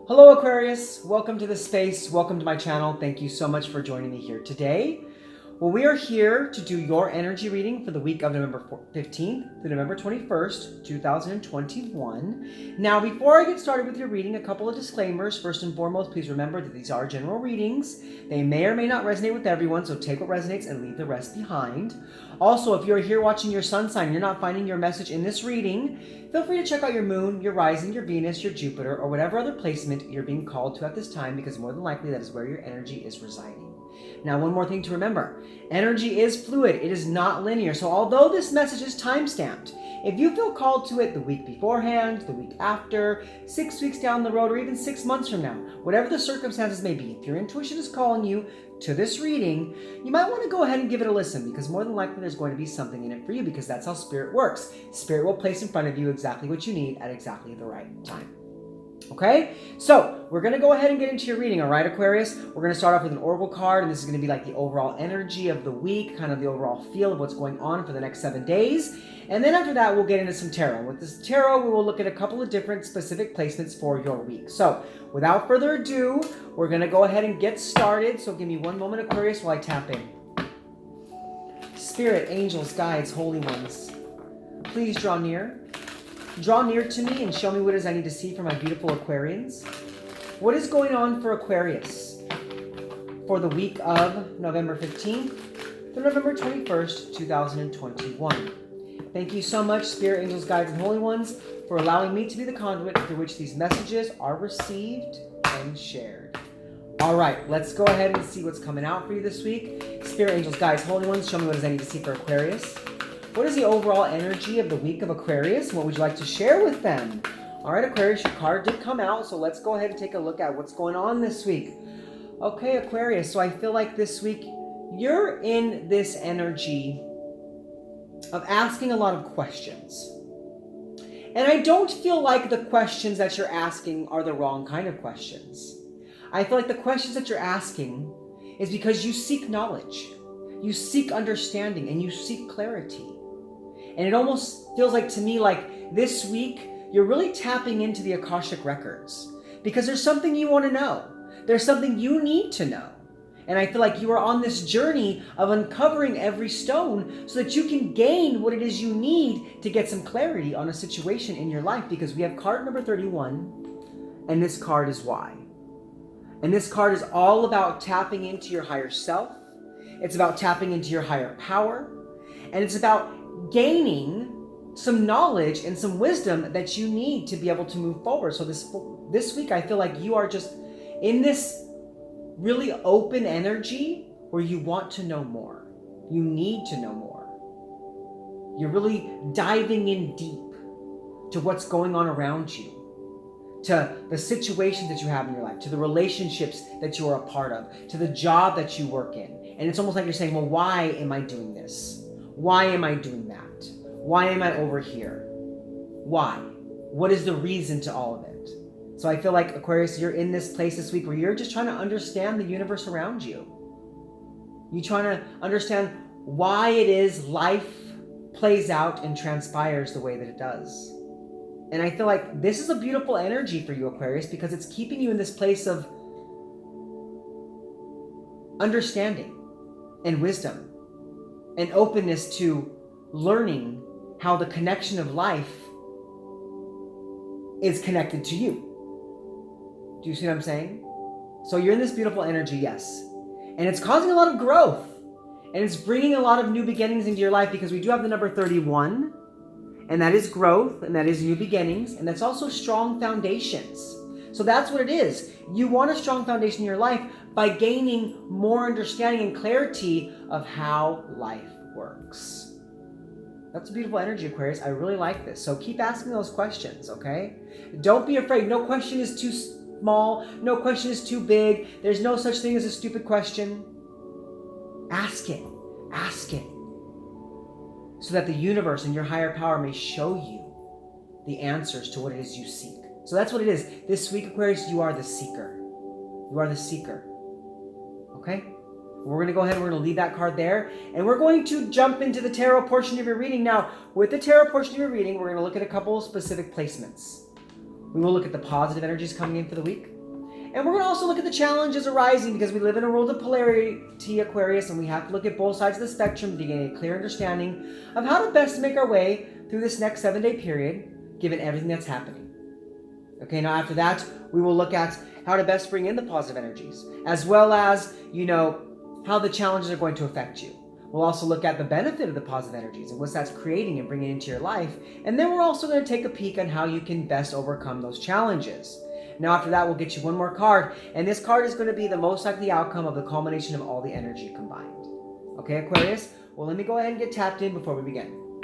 Hello Aquarius, welcome to the space, welcome to my channel. Thank you so much for joining me here today. Well, we are here to do your energy reading for the week of November 15th to November 21st, 2021. Now, before I get started with your reading, a couple of disclaimers. First and foremost, please remember that these are general readings. They may or may not resonate with everyone, so take what resonates and leave the rest behind. Also, if you're here watching your sun sign and you're not finding your message in this reading, feel free to check out your moon, your rising, your Venus, your Jupiter, or whatever other placement you're being called to at this time, because more than likely that is where your energy is residing. Now, one more thing to remember. Energy is fluid. It is not linear. So although this message is time-stamped, if you feel called to it the week beforehand, the week after, 6 weeks down the road, or even 6 months from now, whatever the circumstances may be, if your intuition is calling you to this reading, you might want to go ahead and give it a listen, because more than likely there's going to be something in it for you, because that's how Spirit works. Spirit will place in front of you exactly what you need at exactly the right time. Okay, so we're going to go ahead and get into your reading, all right, Aquarius? We're going to start off with an oracle card, and this is going to be like the overall energy of the week, kind of the overall feel of what's going on for the next 7 days. And then after that, we'll get into some tarot. With this tarot, we will look at a couple of different specific placements for your week. So without further ado, we're going to go ahead and get started. So give me one moment, Aquarius, while I tap in. Spirit, angels, guides, holy ones, please draw near. Draw near to me and show me what it is I need to see for my beautiful Aquarians. What is going on for Aquarius for the week of November 15th to November 21st, 2021? Thank you so much, Spirit, Angels, Guides, and Holy Ones, for allowing me to be the conduit through which these messages are received and shared. All right, let's go ahead and see what's coming out for you this week. Spirit, Angels, Guides, Holy Ones, show me what it is I need to see for Aquarius. What is the overall energy of the week of Aquarius? What would you like to share with them? All right, Aquarius, your card did come out, so let's go ahead and take a look at what's going on this week. Okay, Aquarius, so I feel like this week you're in this energy of asking a lot of questions. And I don't feel like the questions that you're asking are the wrong kind of questions. I feel like the questions that you're asking is because you seek knowledge, you seek understanding, and you seek clarity. And it almost feels like to me like this week, you're really tapping into the Akashic records because there's something you want to know. There's something you need to know. And I feel like you are on this journey of uncovering every stone so that you can gain what it is you need to get some clarity on a situation in your life, because we have card number 31, and this card is why. And this card is all about tapping into your higher self. It's about tapping into your higher power. And it's about gaining some knowledge and some wisdom that you need to be able to move forward. So this week, I feel like you are just in this really open energy where you want to know more. You need to know more. You're really diving in deep to what's going on around you, to the situations that you have in your life, to the relationships that you are a part of, to the job that you work in. And it's almost like you're saying, well, why am I doing this? Why am I doing that? Why am I over here? Why? What is the reason to all of it? So I feel like, Aquarius, you're in this place this week where you're just trying to understand the universe around you. You're trying to understand why it is life plays out and transpires the way that it does. And I feel like this is a beautiful energy for you, Aquarius, because it's keeping you in this place of understanding and wisdom and openness to learning how the connection of life is connected to you. Do you see what I'm saying? So you're in this beautiful energy, yes. And it's causing a lot of growth. And it's bringing a lot of new beginnings into your life, because we do have the number 31. And that is growth, and that is new beginnings. And that's also strong foundations. So that's what it is. You want a strong foundation in your life by gaining more understanding and clarity of how life works. That's a beautiful energy, Aquarius. I really like this. So keep asking those questions, okay? Don't be afraid. No question is too small. No question is too big. There's no such thing as a stupid question. Ask it. Ask it. So that the universe and your higher power may show you the answers to what it is you seek. So that's what it is. This week, Aquarius, you are the seeker. You are the seeker. Okay? We're going to go ahead and we're going to leave that card there. And we're going to jump into the tarot portion of your reading. Now, with the tarot portion of your reading, we're going to look at a couple of specific placements. We will look at the positive energies coming in for the week. And we're going to also look at the challenges arising because we live in a world of polarity, Aquarius, and we have to look at both sides of the spectrum to gain a clear understanding of how to best make our way through this next 7-day period, given everything that's happening. Okay, now after that, we will look at how to best bring in the positive energies, as well as, how the challenges are going to affect you. We'll also look at the benefit of the positive energies and what that's creating and bringing into your life. And then we're also going to take a peek on how you can best overcome those challenges. Now after that, we'll get you one more card. And this card is going to be the most likely outcome of the culmination of all the energy combined. Okay, Aquarius? Well, let me go ahead and get tapped in before we begin.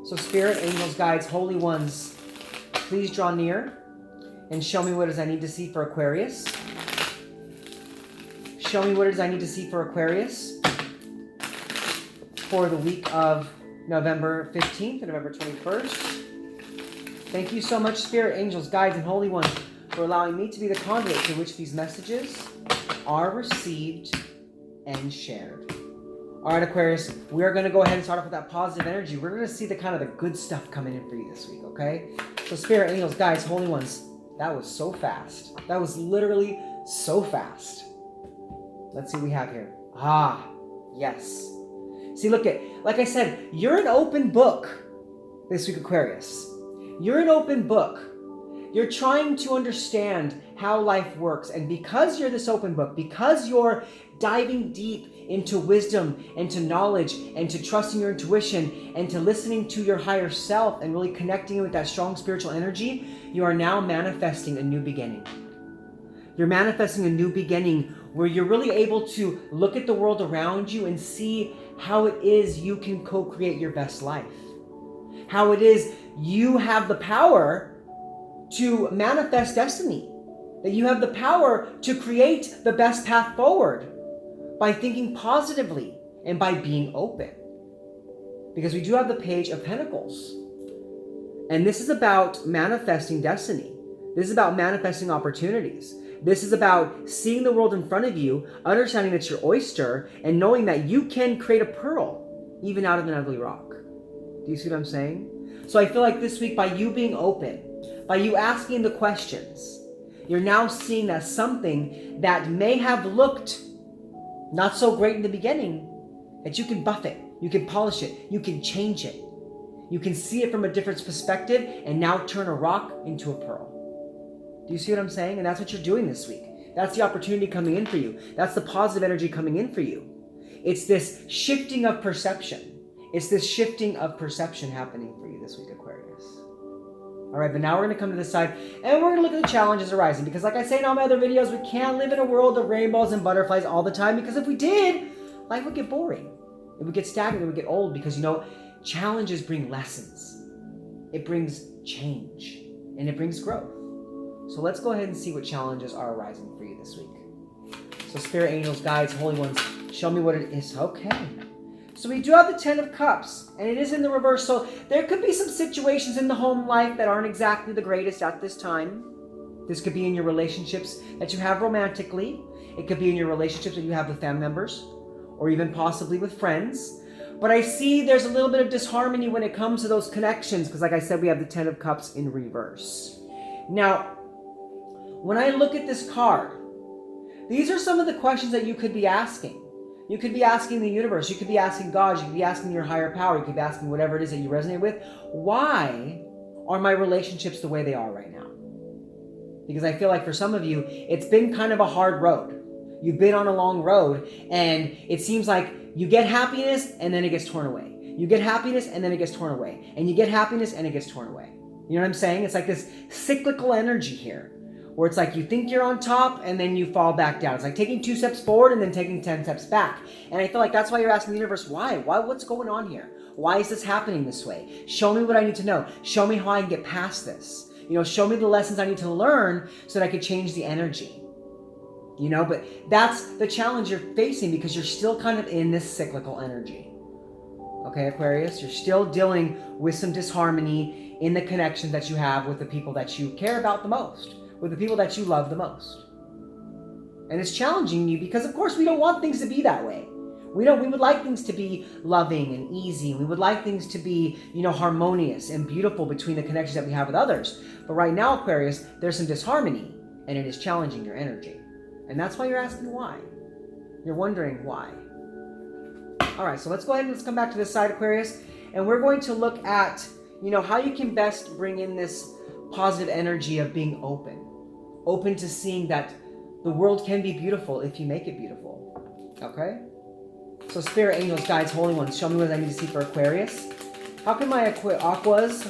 So spirit, angels, guides, holy ones, please draw near and show me what it is I need to see for Aquarius. Show me what it is I need to see for Aquarius for the week of November 15th and November 21st. Thank you so much, Spirit, Angels, Guides, and Holy Ones, for allowing me to be the conduit through which these messages are received and shared. All right, Aquarius, we are going to go ahead and start off with that positive energy. We're going to see the good stuff coming in for you this week, okay? So Spirit, Angels, Guides, Holy Ones, that was so fast. That was literally so fast. Let's see what we have here. Yes. See, like I said, you're an open book this week, Aquarius. You're an open book. You're trying to understand how life works. And because you're this open book, because you're diving deep into wisdom and to knowledge and to trusting your intuition and to listening to your higher self and really connecting with that strong spiritual energy, you are now manifesting a new beginning. You're manifesting a new beginning where you're really able to look at the world around you and see how it is you can co-create your best life. How it is you have the power to manifest destiny. That you have the power to create the best path forward by thinking positively and by being open. Because we do have the Page of Pentacles. And this is about manifesting destiny. This is about manifesting opportunities. This is about seeing the world in front of you, understanding it's your oyster, and knowing that you can create a pearl even out of an ugly rock. Do you see what I'm saying? So I feel like this week, by you being open, by you asking the questions, you're now seeing that something that may have looked not so great in the beginning, that you can buff it, you can polish it, you can change it. You can see it from a different perspective and now turn a rock into a pearl. Do you see what I'm saying? And that's what you're doing this week. That's the opportunity coming in for you. That's the positive energy coming in for you. It's this shifting of perception. It's this shifting of perception happening for you this week, Aquarius. All right, but now we're going to come to this side and we're going to look at the challenges arising. Because like I say in all my other videos, we can't live in a world of rainbows and butterflies all the time. Because if we did, life would get boring. It would get stagnant. It would get old. Because, challenges bring lessons. It brings change. And it brings growth. So let's go ahead and see what challenges are arising for you this week. So Spirit, Angels, Guides, Holy Ones, show me what it is. Okay. So we do have the 10 of Cups, and it is in the reverse. So there could be some situations in the home life that aren't exactly the greatest at this time. This could be in your relationships that you have romantically. It could be in your relationships that you have with family members, or even possibly with friends. But I see there's a little bit of disharmony when it comes to those connections, because like I said, we have the 10 of Cups in reverse. Now, when I look at this card, these are some of the questions that you could be asking. You could be asking the universe. You could be asking God. You could be asking your higher power. You could be asking whatever it is that you resonate with. Why are my relationships the way they are right now? Because I feel like for some of you, it's been kind of a hard road. You've been on a long road, and it seems like you get happiness, and then it gets torn away. You get happiness, and then it gets torn away. And you get happiness, and it gets torn away. You know what I'm saying? It's like this cyclical energy here, where it's like you think you're on top and then you fall back down. It's like taking 2 steps forward and then taking 10 steps back. And I feel like that's why you're asking the universe, why? What's going on here? Why is this happening this way? Show me what I need to know. Show me how I can get past this. Show me the lessons I need to learn so that I can change the energy. But that's the challenge you're facing because you're still kind of in this cyclical energy. Okay, Aquarius, you're still dealing with some disharmony in the connections that you have with the people that you care about the most, with the people that you love the most. And it's challenging you because, of course, we don't want things to be that way. We would like things to be loving and easy. We would like things to be, harmonious and beautiful between the connections that we have with others. But right now, Aquarius, there's some disharmony, and it is challenging your energy. And that's why you're asking why. You're wondering why. All right, so let's go ahead and let's come back to this side, Aquarius. And we're going to look at, how you can best bring in this positive energy of being open. Open to seeing that the world can be beautiful if you make it beautiful. Okay? So spirit, angels, guides, holy ones, show me what I need to see for Aquarius. How can my Aquas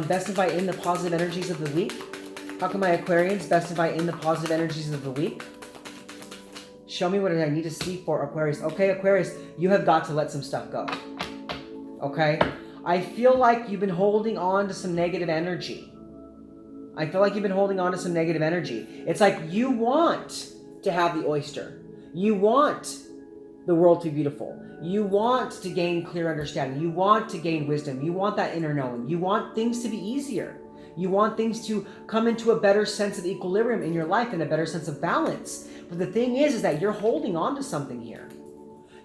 best invite in the positive energies of the week? How can my Aquarians best invite in the positive energies of the week? Show me what I need to see for Aquarius. Okay, Aquarius, you have got to let some stuff go. Okay? I feel like you've been holding on to some negative energy. It's like you want to have the oyster. You want the world to be beautiful. You want to gain clear understanding. You want to gain wisdom. You want that inner knowing. You want things to be easier. You want things to come into a better sense of equilibrium in your life and a better sense of balance. But the thing is that you're holding on to something here.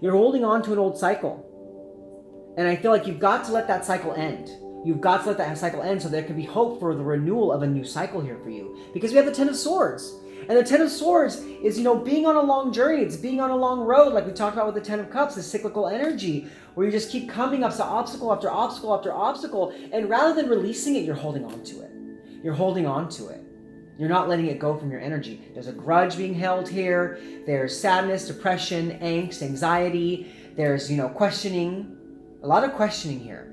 You're holding on to an old cycle. And I feel like you've got to let that cycle end. You've got to let that cycle end so there can be hope for the renewal of a new cycle here for you. Because we have the Ten of Swords. And the Ten of Swords is, being on a long journey. It's being on a long road, like we talked about with the Ten of Cups, this cyclical energy, where you just keep coming up to obstacle after obstacle after obstacle. And rather than releasing it, you're holding on to it. You're holding on to it. You're not letting it go from your energy. There's a grudge being held here. There's sadness, depression, angst, anxiety. There's, questioning. A lot of questioning here.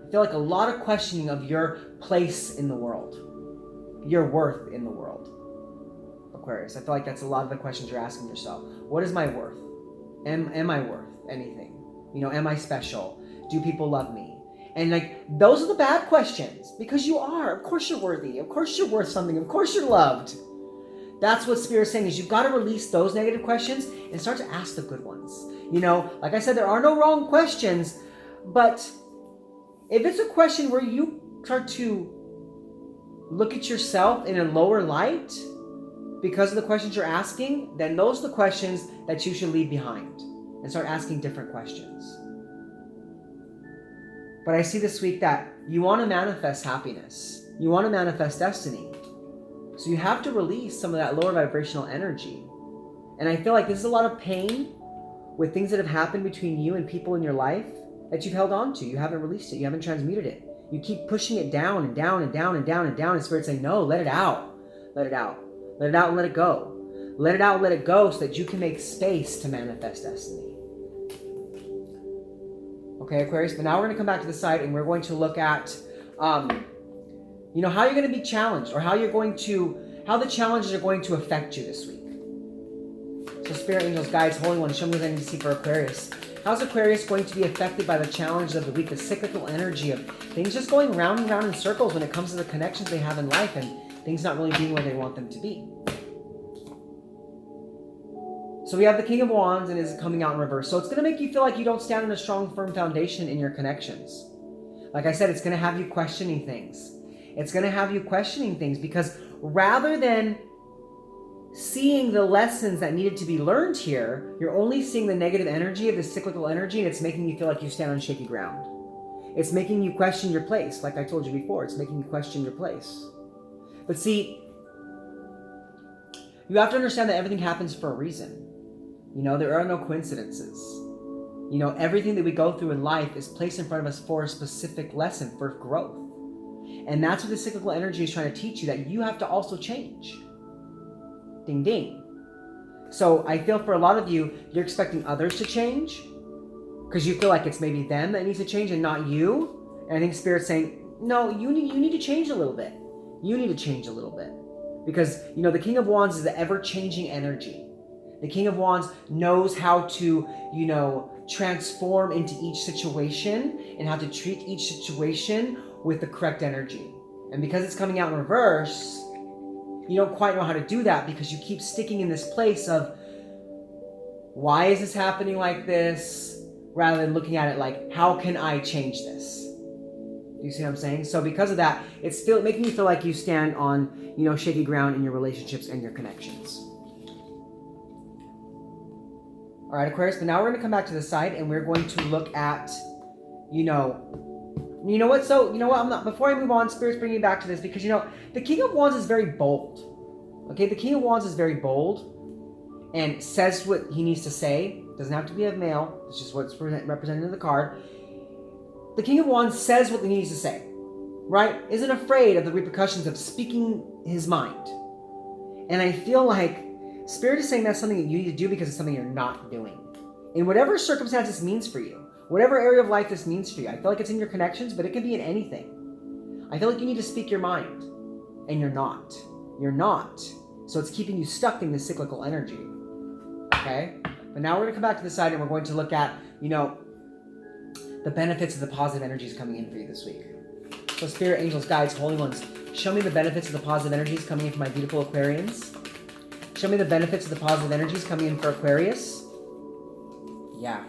I feel like a lot of questioning of your place in the world. Your worth in the world. Aquarius. I feel like that's a lot of the questions you're asking yourself. What is my worth? Am I worth anything? Am I special? Do people love me? And those are the bad questions, because you are. Of course you're worthy. Of course you're worth something. Of course you're loved. That's what Spirit's saying, is you've got to release those negative questions and start to ask the good ones. Like I said, there are no wrong questions, but if it's a question where you start to look at yourself in a lower light because of the questions you're asking, then those are the questions that you should leave behind and start asking different questions. But I see this week that you want to manifest happiness. You want to manifest destiny. So you have to release some of that lower vibrational energy. And I feel like this is a lot of pain with things that have happened between you and people in your life that you've held on to. You haven't released it. You haven't transmuted it. You keep pushing it down and down and down and down and down. And Spirit's saying, no, let it out. Let it out. Let it out and let it go. Let it out and let it go so that you can make space to manifest destiny. Okay, Aquarius, but now we're going to come back to the side and we're going to look at, how you're going to be challenged, or how the challenges are going to affect you this week. So Spirit, Angels, Guides, Holy Ones, show me what I need to see for Aquarius. How's Aquarius going to be affected by the challenges of the week, the cyclical energy of things just going round and round in circles when it comes to the connections they have in life and things not really being where they want them to be? So we have the King of Wands and is coming out in reverse. So it's going to make you feel like you don't stand on a strong, firm foundation in your connections. Like I said, it's going to have you questioning things. It's going to have you questioning things because rather than seeing the lessons that needed to be learned here, you're only seeing the negative energy of the cyclical energy, and it's making you feel like you stand on shaky ground. It's making you question your place. Like I told you before, it's making you question your place. But see, you have to understand that everything happens for a reason. There are no coincidences. Everything that we go through in life is placed in front of us for a specific lesson, for growth. And that's what the cyclical energy is trying to teach you, that you have to also change. Ding, ding. So I feel for a lot of you, you're expecting others to change because you feel like it's maybe them that needs to change and not you. And I think Spirit's saying, no, you need to change a little bit. You need to change a little bit. Because, the King of Wands is the ever-changing energy. The King of Wands knows how to, transform into each situation and how to treat each situation with the correct energy. And because it's coming out in reverse, you don't quite know how to do that because you keep sticking in this place of, why is this happening like this? Rather than looking at it like, how can I change this? Do you see what I'm saying? So because of that, it's still making you feel like you stand on, shaky ground in your relationships and your connections. All right, Aquarius, but now we're going to come back to the side and we're going to look at, you know what? So, before I move on, Spirit's bringing me back to this because, the King of Wands is very bold. Okay, the King of Wands is very bold and says what he needs to say. Doesn't have to be a male. It's just what's represented in the card. The King of Wands says what he needs to say, right? Isn't afraid of the repercussions of speaking his mind. And I feel like Spirit is saying that's something that you need to do because it's something you're not doing. In whatever circumstance this means for you, whatever area of life this means for you, I feel like it's in your connections, but it can be in anything. I feel like you need to speak your mind, and you're not. You're not. So it's keeping you stuck in this cyclical energy. Okay? But now we're going to come back to the side and we're going to look at, the benefits of the positive energies coming in for you this week. So Spirit, Angels, Guides, Holy Ones, show me the benefits of the positive energies coming in for my beautiful Aquarians. Show me the benefits of the positive energies coming in for Aquarius. Yeah.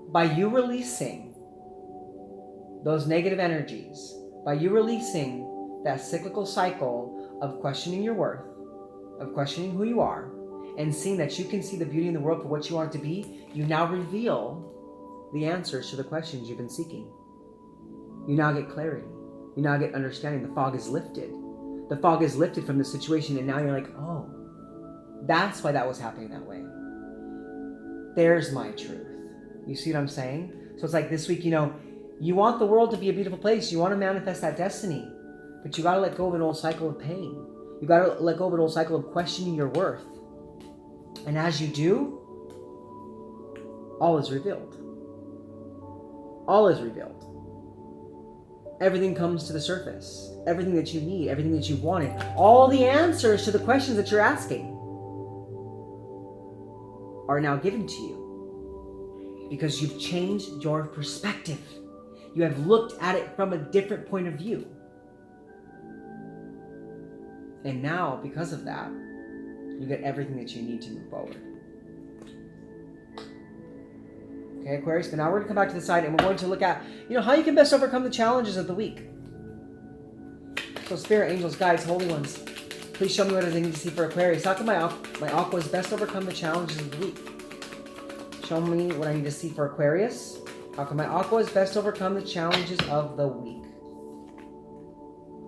By you releasing those negative energies, by you releasing that cyclical cycle of questioning your worth, of questioning who you are, and seeing that you can see the beauty in the world for what you want it to be, you now reveal the answers to the questions you've been seeking. You now get clarity. You now get understanding. The fog is lifted. The fog is lifted from the situation, and now you're like, oh, that's why that was happening that way. There's my truth. You see what I'm saying? So it's like this week, you want the world to be a beautiful place. You want to manifest that destiny, but you got to let go of an old cycle of pain. You got to let go of an old cycle of questioning your worth. And as you do, all is revealed. All is revealed. Everything comes to the surface. Everything that you need, everything that you wanted, all the answers to the questions that you're asking are now given to you because you've changed your perspective. You have looked at it from a different point of view. And now, because of that, you get everything that you need to move forward. Okay, Aquarius, but now we're going to come back to the side and we're going to look at, how you can best overcome the challenges of the week. So Spirit, Angels, Guides, Holy Ones, please show me what I need to see for Aquarius. How can my Aquas best overcome the challenges of the week? Show me what I need to see for Aquarius. How can my Aquas best overcome the challenges of the week?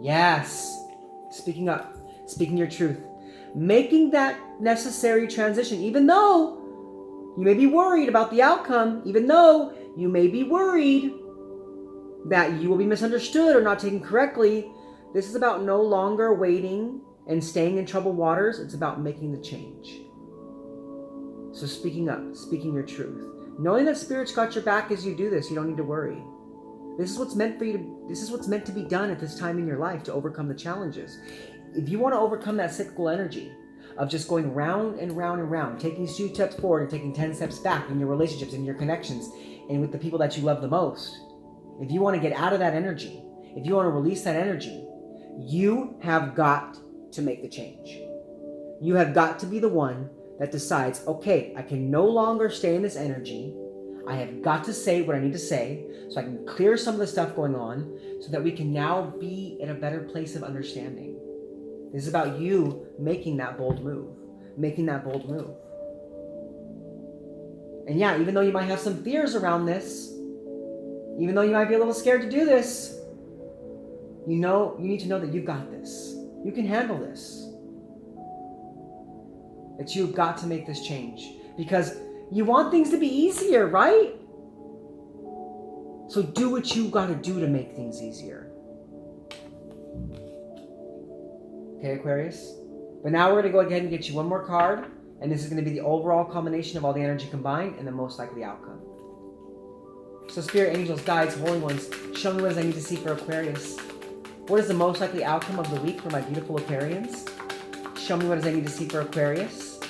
Yes. Speaking up. Speaking your truth. Making that necessary transition, even though you may be worried about the outcome, even though you may be worried that you will be misunderstood or not taken correctly. This is about no longer waiting and staying in troubled waters. It's about making the change. So speaking up, speaking your truth. Knowing that Spirit's got your back as you do this, you don't need to worry. This is what's meant for you to, this is what's meant to be done at this time in your life to overcome the challenges. If you want to overcome that cyclical energy of just going round and round and round, taking 2 steps forward and taking 10 steps back in your relationships and your connections and with the people that you love the most, if you want to get out of that energy, if you want to release that energy, you have got to make the change. You have got to be the one that decides, okay, I can no longer stay in this energy. I have got to say what I need to say so I can clear some of the stuff going on so that we can now be in a better place of understanding. This is about you making that bold move. Making that bold move. And yeah, even though you might have some fears around this, even though you might be a little scared to do this, you need to know that you've got this. You can handle this. That you've got to make this change. Because you want things to be easier, right? So do what you got to do to make things easier. Okay, Aquarius? But now we're going to go ahead and get you one more card. And this is going to be the overall combination of all the energy combined and the most likely outcome. So Spirit, Angels, Guides, Holy Ones, show me what I need to see for Aquarius. What is the most likely outcome of the week for my beautiful Aquarians? Show me what I need to see for Aquarius.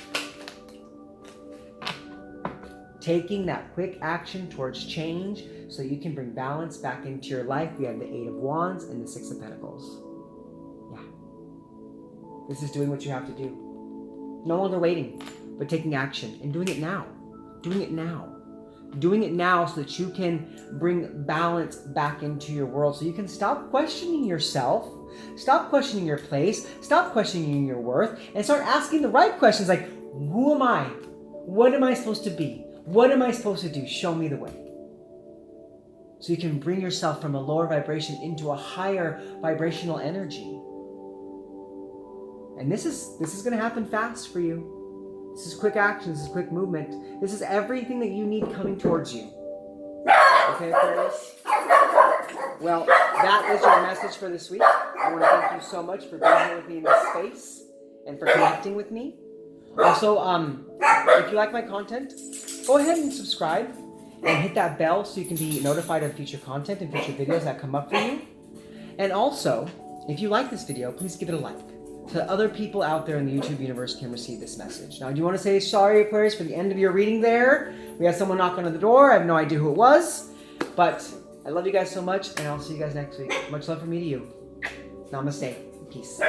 Taking that quick action towards change so you can bring balance back into your life. We have the 8 of Wands and the 6 of Pentacles. Yeah. This is doing what you have to do. No longer waiting, but taking action and doing it now. Doing it now. Doing it now so that you can bring balance back into your world. So you can stop questioning yourself Stop questioning your place, stop questioning your worth, and start asking the right questions like, who am I? What am I supposed to be? What am I supposed to do? Show me the way. So you can bring yourself from a lower vibration into a higher vibrational energy. And this is going to happen fast for you. This is quick action. This is quick movement. This is everything that you need coming towards you. Okay, Aquarius? Well, that is your message for this week. I want to thank you so much for being here with me in this space and for connecting with me. Also, if you like my content, go ahead and subscribe and hit that bell so you can be notified of future content and future videos that come up for you. And also, if you like this video, please give it a like, so that other people out there in the YouTube universe can receive this message. Now, do you want to say sorry, Aquarius, for the end of your reading there? We had someone knock on the door. I have no idea who it was, but I love you guys so much, and I'll see you guys next week. Much love from me to you. Namaste. Peace.